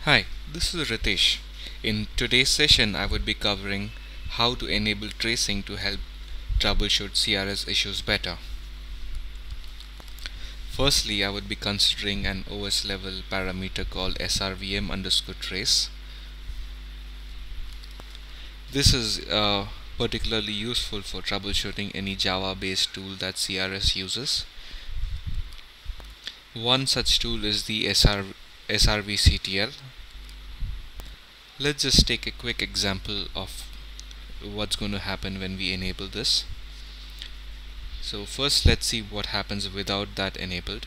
Hi, this is Ritesh. In today's session, I would be covering how to enable tracing to help troubleshoot CRS issues better. Firstly, I would be considering an OS level parameter called srvm_trace. This is particularly useful for troubleshooting any Java-based tool that CRS uses. One such tool is the srvctl. Let's just take a quick example of what's going to happen when we enable this. So first let's see what happens without that enabled.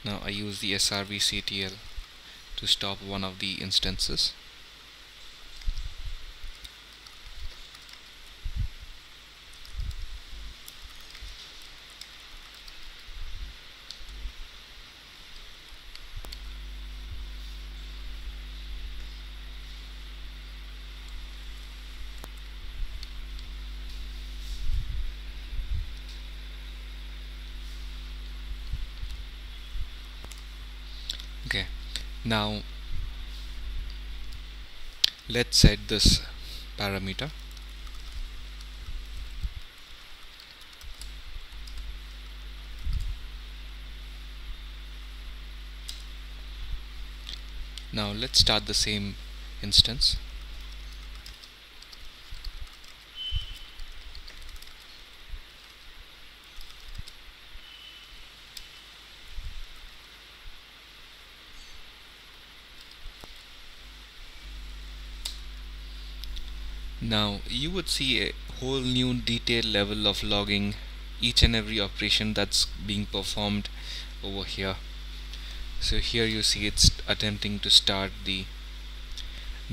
Now I use the srvctl to stop one of the instances. Okay, now let's set this parameter. Now let's start the same instance. Now you would see a whole new detailed level of logging each and every operation that's being performed over here. So here you see it's attempting to start the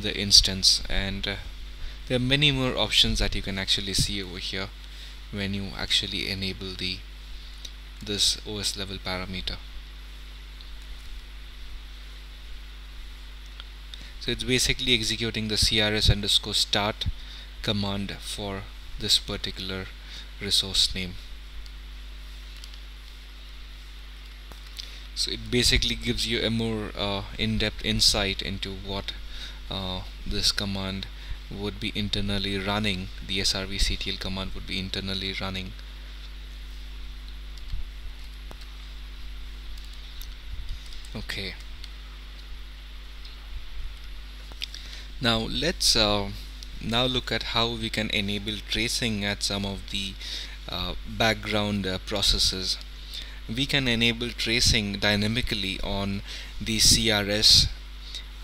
instance, and there are many more options that you can actually see over here when you actually enable this OS level parameter. So it's basically executing the CRS_start command for this particular resource name. So it basically gives you a more in-depth insight into what this command would be internally running. The srvctl command would be internally running. Okay, now let's now look at how we can enable tracing at some of the background processes. We can enable tracing dynamically on the CRS,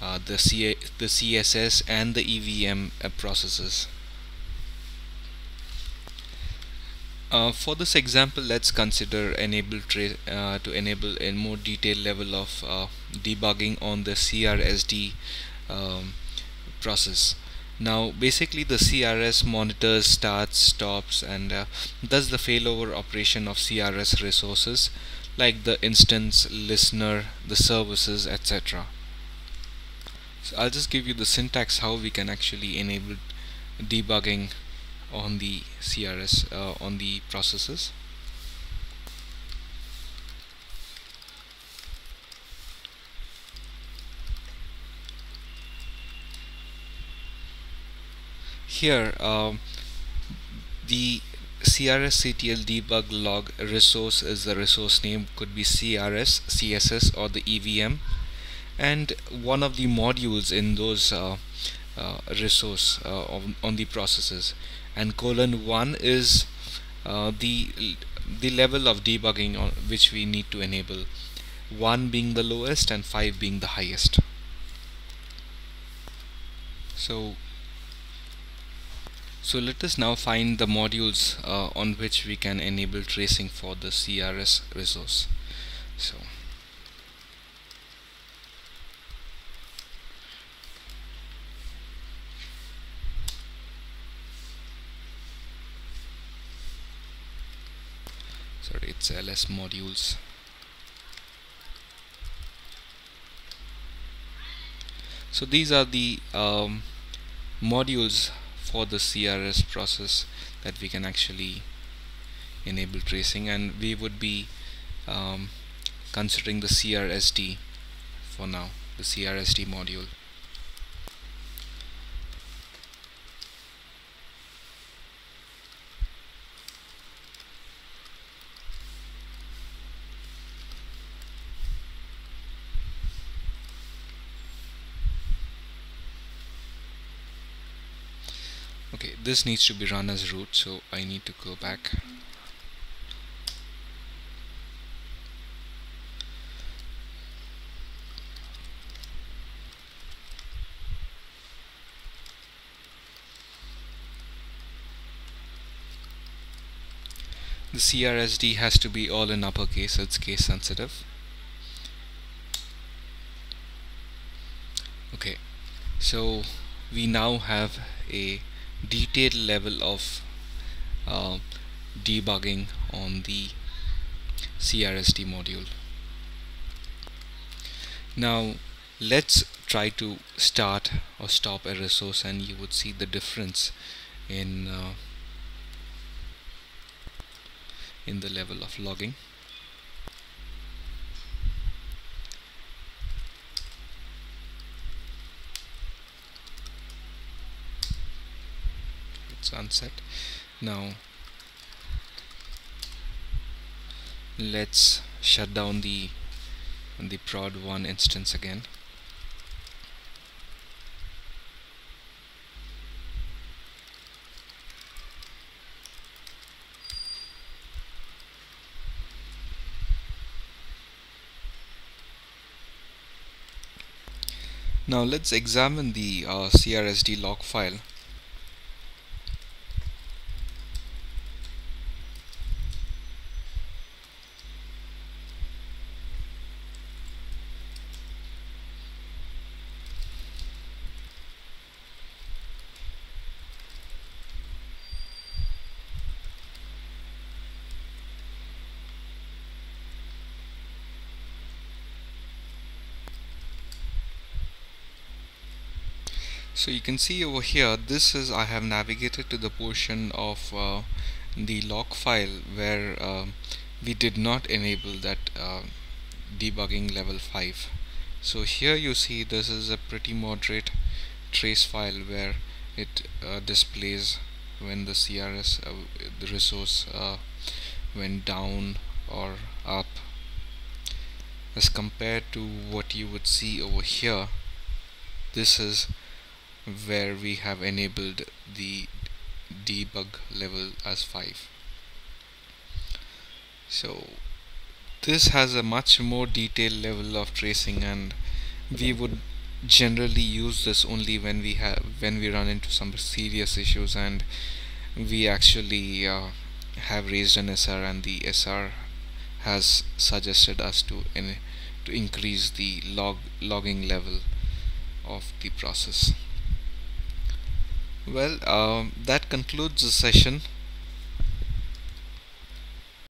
the CSS and the EVM processes. For this example, let's consider to enable a more detailed level of debugging on the CRSD process. Now basically the CRS monitors, starts, stops, and does the failover operation of CRS resources like the instance, listener, the services, etc. So I'll just give you the syntax how we can actually enable debugging on the CRS on the processes. Here the CRSCTL debug log resource is the resource name, could be CRS, CSS, or the EVM, and one of the modules in those resource on the processes, and :1 is the level of debugging on which we need to enable, 1 being the lowest and 5 being the highest. So let us now find the modules on which we can enable tracing for the CRS resource. So sorry, it's ls modules. So these are the modules for the CRS process that we can actually enable tracing, and we would be um, considering the CRSD for now, the CRSD module. Okay, this needs to be run as root, so I need to go back. The CRSD has to be all in uppercase, it's case sensitive. Okay, so we now have a detailed level of uh, debugging on the CRSD module. Now let's try to start or stop a resource, and you would see the difference in the level of logging. It's unset. Now let's shut down the prod1 instance again. Now let's examine the CRSD log file. So you can see over here, this is, I have navigated to the portion of the log file where we did not enable that debugging level 5. So here you see this is a pretty moderate trace file where it displays when the CRS the resource went down or up, as compared to what you would see over here. This is where we have enabled the debug level as 5. So this has a much more detailed level of tracing, and we would generally use this only when we run into some serious issues and we actually have raised an SR, and the SR has suggested us to increase the logging level of the process. Well, that concludes the session.